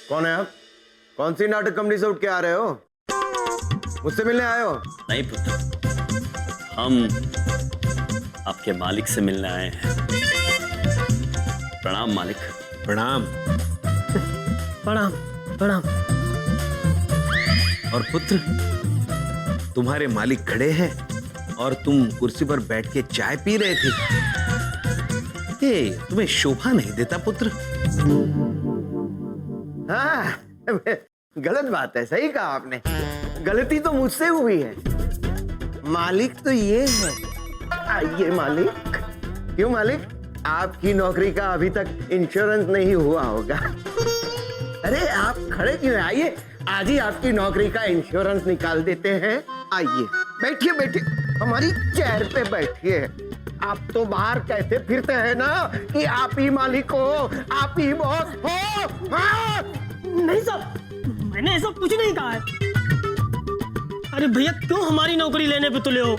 कौन है आप? कौन सी नाटक कंपनी से उठ के आ रहे हो? मुझसे मिलने आए हो? नहीं पुत्र, हम आपके मालिक से मिलने आए हैं। प्रणाम मालिक। प्रणाम। प्रणाम प्रणाम। और पुत्र, तुम्हारे मालिक खड़े हैं और तुम कुर्सी पर बैठ के चाय पी रहे थे। ये तुम्हें शोभा नहीं देता पुत्र? हाँ, गलत बात है। सही कहा आपने। गलती तो मुझसे हुई है। मालिक तो ये है। आइए मालिक। क्यों मालिक, आपकी नौकरी का अभी तक इंश्योरेंस नहीं हुआ होगा? अरे आप खड़े क्यों हैं? आइए, आज ही आपकी नौकरी का इंश्योरेंस निकाल देते हैं। आइए बैठिए बैठिए, हमारी चेयर पे बैठिए। आप तो बाहर कहते फिरते हैं ना कि आप ही मालिक हो, आप ही बॉस हो। हाँ? नहीं साहब, मैंने ऐसा कुछ नहीं कहा है। अरे भैया, क्यों हमारी नौकरी लेने पे तुले हो?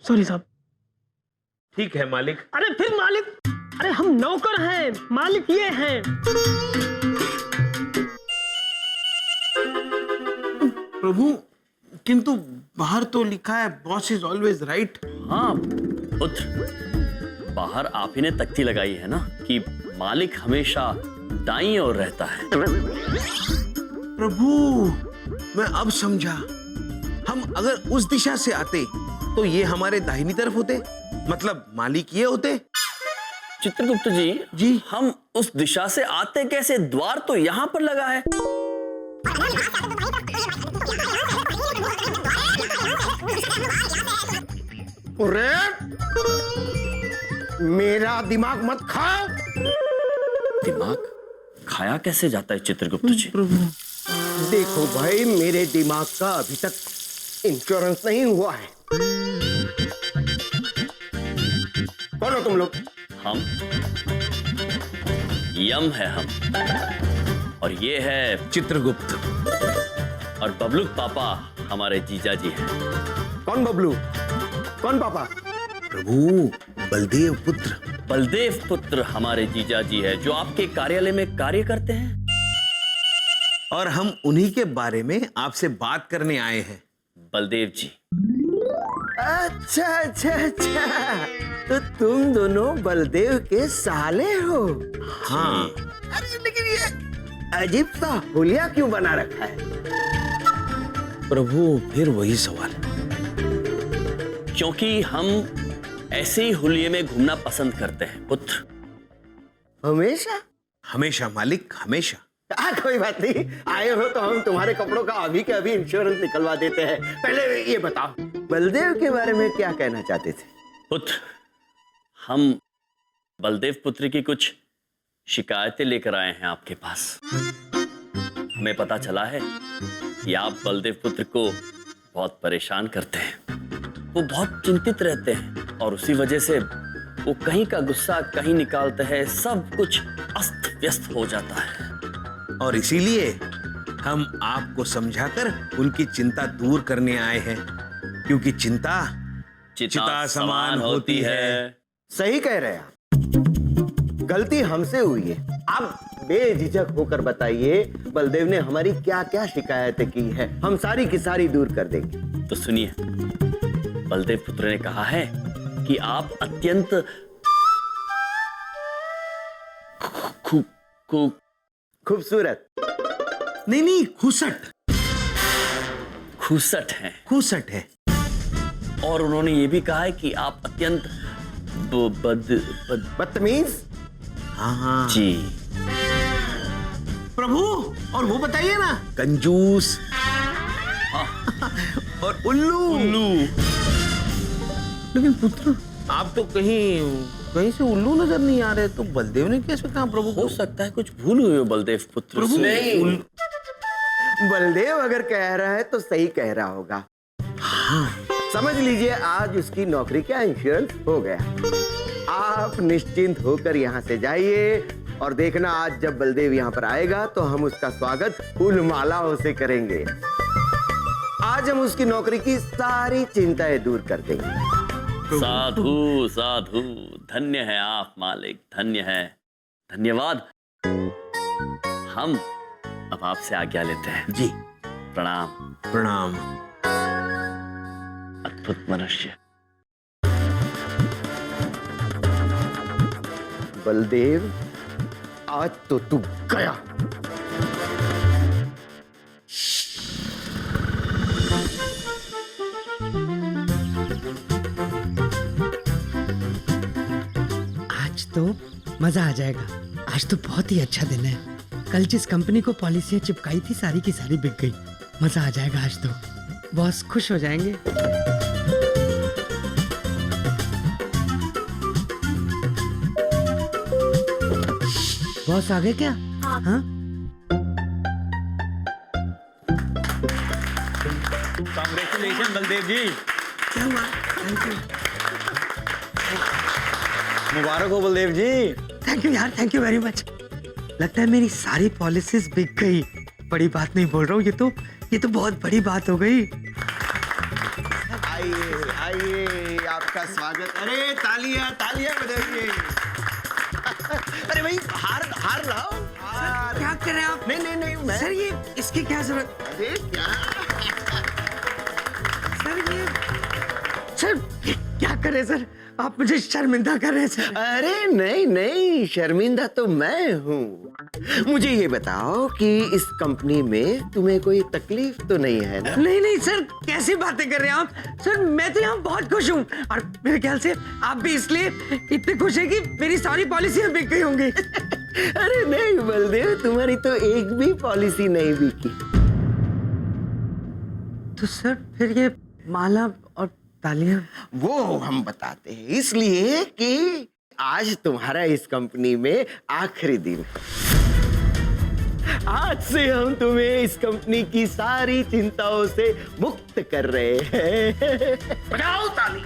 सॉरी साहब। ठीक है मालिक। अरे फिर मालिक? अरे हम नौकर हैं, मालिक ये हैं। प्रभु, किंतु बाहर तो लिखा है बॉस इज ऑलवेज राइट। हाँ पुत्र, बाहर आप ही ने तख्ती लगाई है ना कि मालिक हमेशा दाईं ओर रहता है। प्रभु, मैं अब समझा। हम अगर उस दिशा से आते तो ये हमारे दाहिनी तरफ होते, मतलब मालिक ये होते। चित्रगुप्त जी, हम उस दिशा से आते कैसे? द्वार तो यहाँ पर लगा है। अरे मेरा दिमाग मत खाओ। दिमाग खाया कैसे जाता है चित्रगुप्त जी? देखो भाई, मेरे दिमाग का अभी तक इंश्योरेंस नहीं हुआ है। कौन हो तुम लोग? हम यम है हम, और ये है चित्रगुप्त। और बबलू पापा हमारे जीजा जी हैं। कौन बबलू? कौन पापा? प्रभु, बलदेव पुत्र। बलदेव पुत्र हमारे जीजा जी है, जो आपके कार्यालय में कार्य करते हैं। और हम उन्हीं के बारे में आपसे बात करने आए हैं। बलदेव जी। अच्छा अच्छा अच्छा, तो तुम दोनों बलदेव के साले हो? हाँ। अरे लेकिन ये अजीब सा हुलिया क्यों बना रखा है? प्रभु, फिर वही सवाल। क्योंकि हम ऐसे ही हुलिये में घूमना पसंद करते हैं पुत्र। हमेशा? हमेशा मालिक, हमेशा। कोई बात नहीं, आए हो तो हम तुम्हारे कपड़ों का अभी के अभी इंश्योरेंस निकलवा देते हैं। पहले ये बताओ, बलदेव के बारे में क्या कहना चाहते थे? पुत्र, हम बलदेव पुत्र की कुछ शिकायतें लेकर आए हैं आपके पास। हमें पता चला है कि आप बलदेव पुत्र को बहुत परेशान करते हैं। वो बहुत चिंतित रहते हैं और उसी वजह से वो कहीं का गुस्सा कहीं निकालते हैं। सब कुछ अस्त व्यस्त हो जाता है। और इसीलिए हम आपको समझाकर उनकी चिंता दूर करने आए हैं, क्योंकि चिंता चिता समान होती है। सही कह रहे हैं आप। गलती हमसे हुई है। आप बेझिझक होकर बताइए, बलदेव ने हमारी क्या क्या शिकायतें की है, हम सारी की सारी दूर कर देंगे। तो सुनिए, बलदेव पुत्र ने कहा है कि आप अत्यंत खूबसूरत नहीं, खुसट। खुसट हैं। खुसट है। और उन्होंने ये भी कहा है कि आप अत्यंत बदतमीज। हाँ जी। प्रभु, और वो बताइए ना, कंजूस। और उल्लू। लेकिन पुत्र, आप तो कहीं से उल्लू नजर नहीं आ रहे, तो बलदेव ने कैसे कहा प्रभु? हो सकता है कुछ भूल हुई हो बलदेव पुत्र प्रभु, से। नहीं, बलदेव अगर कह रहा है तो सही कह रहा होगा। हाँ। समझ लीजिए, आज उसकी नौकरी का इंश्योरेंस हो गया। आप निश्चिंत होकर यहाँ से जाइए और देखना, आज जब बलदेव यहाँ पर आएगा तो हम उसका स्वागत फूल मालाओं से करेंगे। आज हम उसकी नौकरी की सारी चिंताएं दूर कर देंगे। साधु साधु, धन्य है आप मालिक, धन्य है। धन्यवाद। हम अब आपसे आज्ञा लेते हैं। जी प्रणाम। प्रणाम। अद्भुत मनुष्य। बलदेव, आज तो तू गया। आज तो मजा आ जाएगा। आज तो बहुत ही अच्छा दिन है। कल जिस कंपनी को पॉलिसियां चिपकाई थी सारी की सारी बिक गई। मजा आ जाएगा आज तो। बॉस खुश हो जाएंगे। बॉस आ गए क्या? हाँ? कांग्रेचुलेशन बलदेव जी। क्या हुआ? Thank you. मुबारक हो बलदेव जी। थैंक यू यार, थैंक यू वेरी मच। लगता है मेरी सारी पॉलिसीज बिक गई। बड़ी बात नहीं बोल रहा हूँ, ये तो बहुत बड़ी बात हो गई। आइए आइए, आपका स्वागत। अरे तालियां तालियां बजाइए। अरे भाई, हार लाओ। हार। क्या कर रहे हैं आप? नहीं नहीं नहीं, मैं सर ये इसकी क्या जरूरत? अरे क्या सर क्या करे सर? आप मुझे शर्मिंदा कर रहे हैं सर। अरे नहीं नहीं, शर्मिंदा तो मैं हूँ। मुझे ये बताओ कि इस कंपनी में तुम्हें कोई तकलीफ तो नहीं है ना? नहीं नहीं सर, कैसी बातें कर रहे हैं आप? सर मैं तो यहाँ बहुत खुश हूँ, और मेरे ख्याल से आप भी इसलिए इतने खुश हैं कि मेरी सारी पॉलिसियां बिक गई होंगी। अरे नहीं बलदेव, तुम्हारी तो एक भी पॉलिसी नहीं बिकी। तो सर फिर ये माला और तालियां? वो हम बताते हैं इसलिए कि आज तुम्हारा इस कंपनी में आखिरी दिन है। आज से हम तुम्हें इस कंपनी की सारी चिंताओं से मुक्त कर रहे हैं। बजाओ ताली।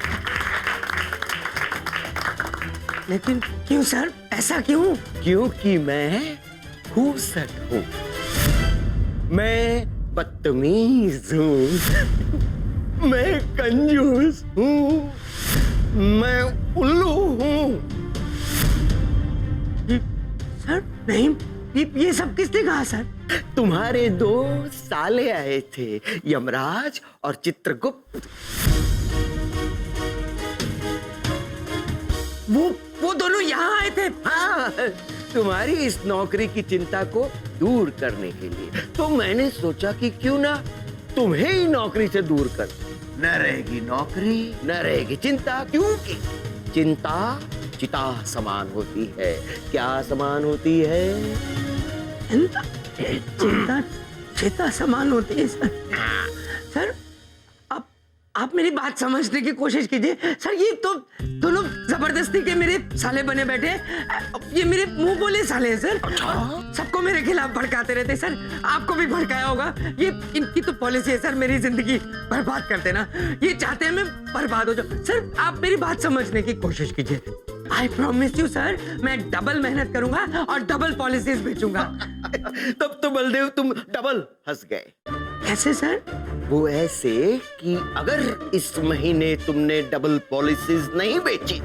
लेकिन क्यों सर, ऐसा क्यों? क्योंकि मैं खूसट हूँ, मैं बदतमीज हूँ, मैं कंजूस हूँ, मैं उल्लू हूँ। सर नहीं, ये सब किसने कहा सर? तुम्हारे दो साले आए थे, यमराज और चित्रगुप्त। वो दोनों यहाँ आए थे? हाँ, तुम्हारी इस नौकरी की चिंता को दूर करने के लिए। तो मैंने सोचा कि क्यों ना तुम्हें ही नौकरी से दूर कर। न रहेगी नौकरी, न रहेगी चिंता, क्योंकि चिंता चिता समान होती है। क्या समान होती है? चिंता चिता समान होती है सर। सर आप मेरी बात समझने की कोशिश कीजिए सर। ये तो दोनों जबरदस्ती के मेरे साले बने बैठे हैं। ये मेरे मुंह बोले साले हैं सर। सबको मेरे खिलाफ भड़काते रहते सर। आपको भी भड़काया होगा। ये इनकी तो पॉलिसी है सर, मेरी जिंदगी बर्बाद कर देना। ये चाहते हैं मैं बर्बाद हो जाऊं। सर आप मेरी बात समझने की कोशिश कीजिए। आई प्रॉमिस यू सर, मैं डबल मेहनत करूंगा और डबल पॉलिसीज बेचूंगा। तब तो बलदेव तुम डबल हंस गए। कैसे सर? वो ऐसे कि अगर इस महीने तुमने डबल पॉलिसीज नहीं बेची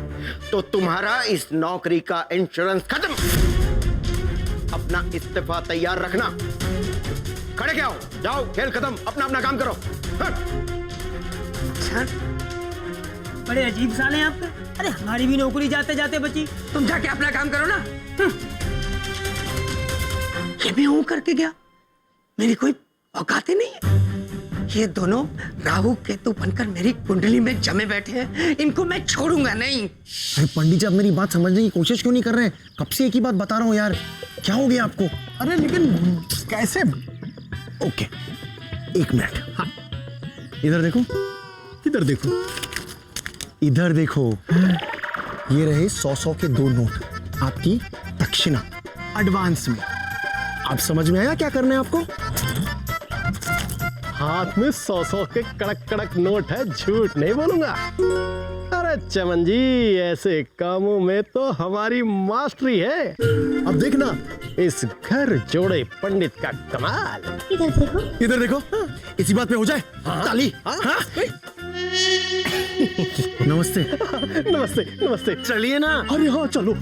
तो तुम्हारा इस नौकरी का इंश्योरेंस खत्म। अपना इस्तीफा तैयार रखना। खड़े क्या हो? जाओ, खेल खत्म, अपना अपना काम करो। सर बड़े अजीब साले हैं आपके। अरे हमारी भी नौकरी जाते जाते बची। तुम जाके अपना काम करो ना। ये भी हूं करके गया, मेरी कोई औकात ही नहीं है। ये दोनों राहु केतु बनकर मेरी कुंडली में जमे बैठे हैं। इनको मैं छोड़ूंगा नहीं। अरे पंडित जी, आप मेरी बात समझने की कोशिश क्यों नहीं कर रहे हैं? कब से एक ही बात बता रहा हूँ यार। क्या हो गया आपको? अरे लेकिन कैसे? ओके, एक मिनट। हाँ, इधर देखो, इधर देखो, इधर देखो। ये रहे 100 के 2 नोट, आपकी दक्षिणा एडवांस में। आप समझ में आया क्या करना है आपको? हाथ में 100 के कड़क कड़क नोट है, झूठ नहीं बोलूंगा। अरे चमन जी, ऐसे कामों में तो हमारी मास्टरी है। अब देखना इस घर जोड़े पंडित का कमाल। इधर देखो, इसी बात पे हो जाए ताली। हाँ? नमस्ते। नमस्ते नमस्ते। चलिए ना। अरे हाँ चलो।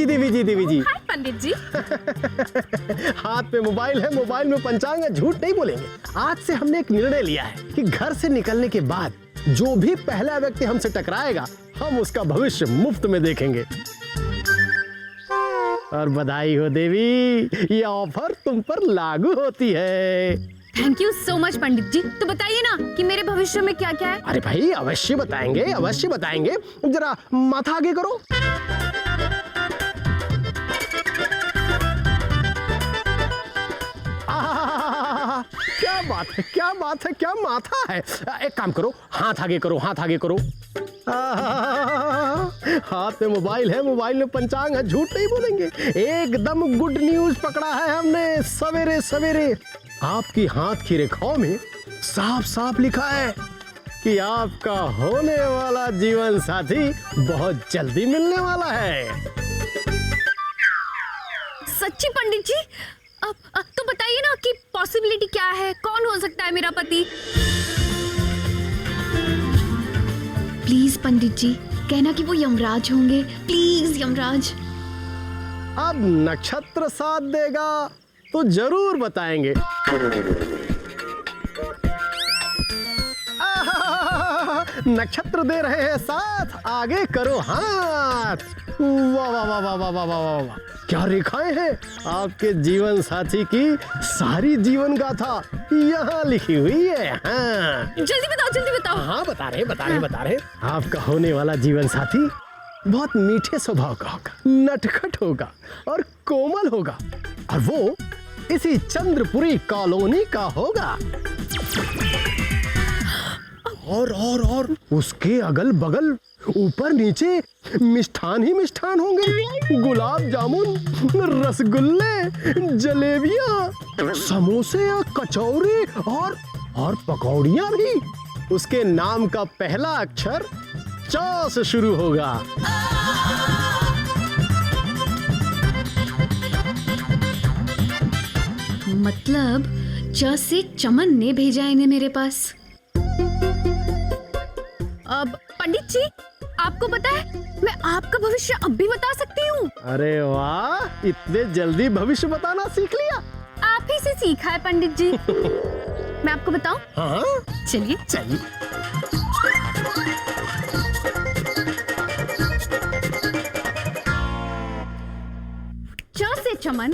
देवी जी, देवी जी। हाय पंडित जी। हाथ में मोबाइल है, मोबाइल में पंचांग है, झूठ नहीं बोलेंगे। आज से हमने एक निर्णय लिया है कि घर से निकलने के बाद जो भी पहला व्यक्ति हमसे टकराएगा, हम उसका भविष्य मुफ्त में देखेंगे। और बधाई हो देवी, ये ऑफर तुम पर लागू होती है। थैंक यू सो मच पंडित जी। तो बताइए ना कि मेरे भविष्य में क्या क्या है। अरे भाई अवश्य बताएंगे, अवश्य बताएंगे। जरा माथा आगे करो। क्या बात है, क्या बात है, क्या माथा है। एक काम करो, हाथ आगे करो, हाथ आगे करो। हाथ में मोबाइल है, मोबाइल में पंचांग है, झूठ नहीं बोलेंगे। एकदम गुड न्यूज पकड़ा है हमने सवेरे सवेरे। आपकी हाथ की रेखाओं में साफ साफ लिखा है कि आपका होने वाला जीवन साथी बहुत जल्दी मिलने वाला है। सच्ची पंडित जी? अब तो बताइए ना कि पॉसिबिलिटी क्या है, कौन हो सकता है मेरा पति? प्लीज पंडित जी, कहना कि वो यमराज होंगे, प्लीज यमराज। अब नक्षत्र साथ देगा तो जरूर बताएंगे। नक्षत्र दे रहे हैं साथ, आगे करो हाथ। वाह वाह वाह वाह वाह वाह वाह वाह, क्या रेखाएं हैं। आपके जीवन साथी की सारी जीवन गाथा यहाँ लिखी हुई है। हाँ जल्दी बताओ, जल्दी बताओ। हाँ बता रहे। आपका होने वाला जीवन साथी बहुत मीठे स्वभाव का होगा, नटखट होगा और कोमल होगा, और वो इसी चंद्रपुरी कॉलोनी का होगा। और उसके अगल बगल ऊपर नीचे मिष्ठान ही मिष्ठान होंगे। गुलाब जामुन, रसगुल्ले, जलेबियां, समोसे, कचौरी और पकौड़ियां भी। उसके नाम का पहला अक्षर च से शुरू होगा। मतलब च से चमन ने भेजा इन्हें मेरे पास। अब पंडित जी, आपको पता है मैं आपका भविष्य अब भी बता सकती हूँ। अरे वाह, इतने जल्दी भविष्य बताना सीख लिया। आप ही से सीखा है पंडित जी। मैं आपको बताऊं? हाँ चलिए। च से चमन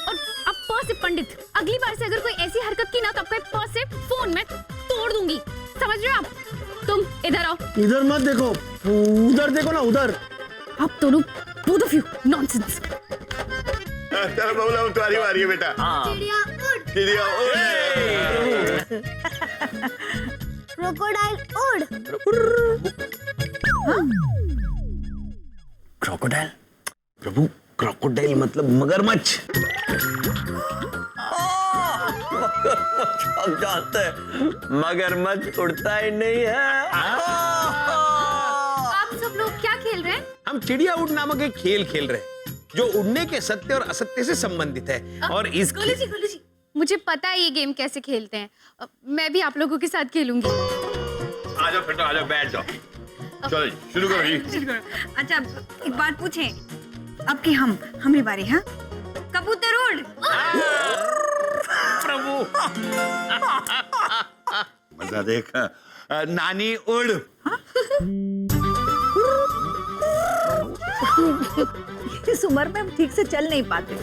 और अब प से पंडित। अगली बार से अगर कोई ऐसी हरकत की ना तो आपका प से फोन में तोड़ दूंगी, समझ रहे हो आप? तुम इधर आओ। इधर मत देखो, उधर देखो ना, उधर। आप दोनों both of you nonsense। चलो बबूला, तुम्हारी बारी है बेटा। चिड़िया उड़। क्रोकोडाइल उड़। क्रोकोडाइल? प्रभु, क्रोकोडाइल मतलब मगरमच्छ। अब जानते हैं मगरमच्छ उड़ता ही नहीं है। आप सब लोग क्या खेल रहे हैं? हम चिड़िया उड़ नामक एक खेल खेल रहे हैं जो उड़ने के सत्य और असत्य से संबंधित है। और इस गोलू जी, मुझे पता है ये गेम कैसे खेलते हैं। मैं भी आप लोगों के साथ खेलूंगी। आ जाओ बेटा, आ जाओ, बैठ जाओ। चलो शुरू करो जी। अच्छा एक बात पूछें, अब की हमारी बारी। हाँ, कबूतर उड़। प्रभु मजा देख। नानी उड़। इस उम्र में हम ठीक से चल नहीं पाते,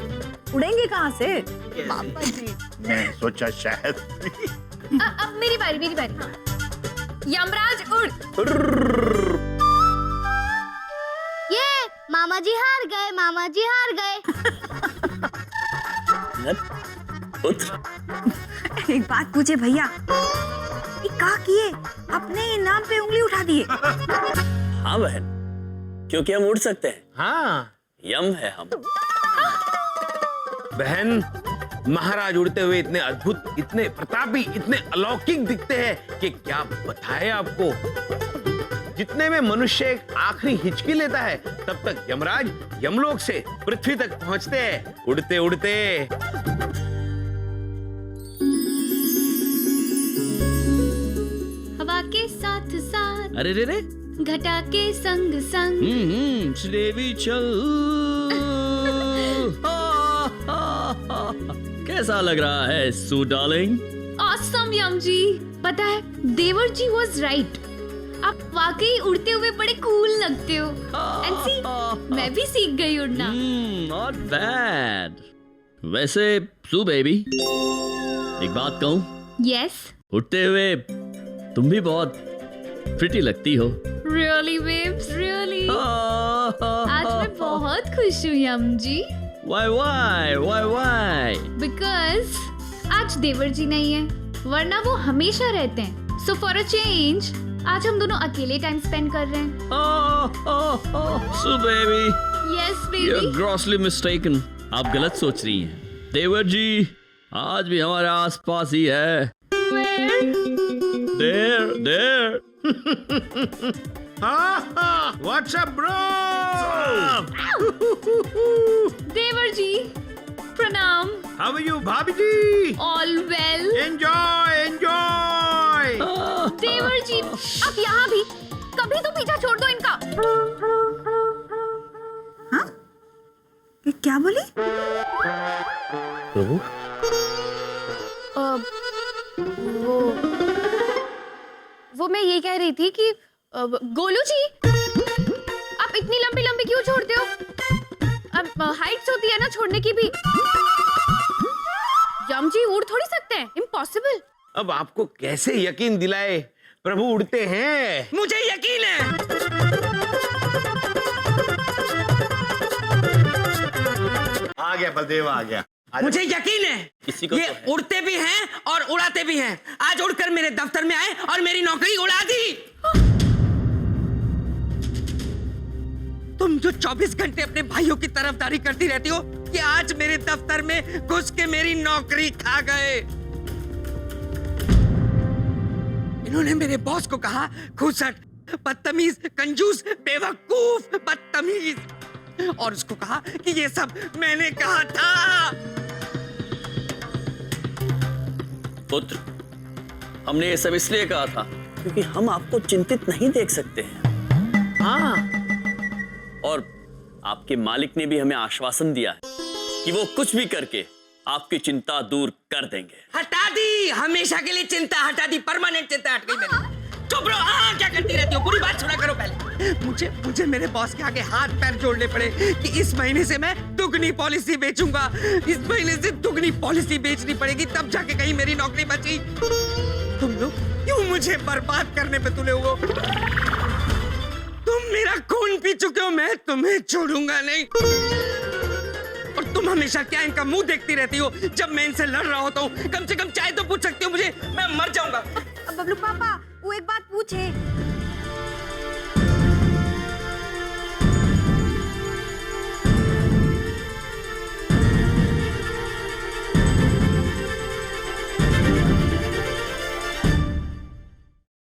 उड़ेंगे कहाँ से? पापा जी, मैं सोचा शायद। अब मेरी बारी। यमराज उड़। ये मामा जी हार गए। पुत्र, एक बात पूछे भैया, ये का किए? अपने नाम पे उंगली उठा दिए। हाँ बहन, क्योंकि हम उड़ सकते हैं। हाँ यम है हम। बहन, महाराज उड़ते हुए इतने अद्भुत, इतने प्रतापी, इतने अलौकिक दिखते हैं कि क्या बताएं आपको। जितने में मनुष्य एक आखिरी हिचकी लेता है, तब तक यमराज यमलोक से पृथ्वी तक पहुंचते हैं, उड़ते उड़ते। हवा के साथ साथ। अरे रे रे, घटा के संग संग। श्रीदेवी चल। कैसा लग रहा है सू डार्लिंग? ऑसम यम जी। पता है देवर जी वाज राइट, आप वाकई उड़ते हुए बड़े कूल लगते हो। एंड सी मैं भी सीख गई उड़ना। Not bad. वैसे सू बेबी, एक बात कहूँ? यस। उड़ते हुए तुम भी बहुत प्रिटी लगती हो। Really babes, really. आज मैं बहुत खुश हूँ यम जी। Why? बिकॉज आज देवर जी नहीं है, वरना वो हमेशा रहते हैं। सो फॉर अ चेंज आज हम दोनों अकेले टाइम स्पेंड कर रहे हैं। सू baby, yes you're baby. grossly mistaken. आप गलत सोच रही हैं। देवर जी आज भी हमारे आसपास ही है। There. What's up, bro? देवर जी प्रणाम। How are you, भाभी जी? All well. Enjoy. देवर जी आप यहाँ भी, कभी तो पीछा छोड़ दो इनका। हाँ ये क्या बोली? प्रभु, वो मैं ये कह रही थी कि गोलू जी आप इतनी लंबी लंबी क्यों छोड़ते हो? अब हाइट्स होती है ना छोड़ने की भी। यम जी उड़ थोड़ी सकते हैं, इम्पॉसिबल। अब आपको कैसे यकीन दिलाए प्रभु उड़ते हैं? मुझे यकीन है। आ गया बलदेव, आ गया। मुझे यकीन है किसी को ये तो है। उड़ते भी हैं और उड़ाते भी हैं। आज उड़कर मेरे दफ्तर में आए और मेरी नौकरी उड़ा दी। तुम जो 24 घंटे अपने भाइयों की तरफदारी करती रहती हो, कि आज मेरे दफ्तर में घुस के मेरी नौकरी खा गए। इन्होंने मेरे बॉस को कहा खुसट, बदतमीज, कंजूस, बेवकूफ, बदतमीज, और उसको कहा कि ये सब मैंने कहा था। पुत्र, हमने ये सब इसलिए कहा था क्योंकि हम आपको चिंतित नहीं देख सकते हैं। हाँ, और आपके मालिक ने भी हमें आश्वासन दिया है कि वो कुछ भी करके आपकी चिंता दूर कर देंगे। हटा दी, हमेशा के लिए चिंता हटा दी, परमानेंट चिंता हट गई मेरी। चुप रहो। हाँ, क्या करती रहती हो? पूरी बात सुना करो पहले। मुझे मेरे बॉस के आगे हाथ पैर जोड़ने पड़े कि इस महीने से मैं दुगनी पॉलिसी बेचूंगा, इस महीने से दुगनी पॉलिसी बेचनी पड़ेगी, तब जाके कहीं मेरी नौकरी बची। तुम लोग क्यों मुझे बर्बाद करने पे तुले हो? तुम मेरा खून पी चुके हो, मैं तुम्हें छोड़ूंगा नहीं। और तुम हमेशा क्या इनका मुंह देखती रहती हो? जब मैं इनसे लड़ रहा होता हूँ, कम से कम चाय तो पूछ सकती हो मुझे, मैं मर जाऊंगा। बबलू पापा वो एक बात पूछे।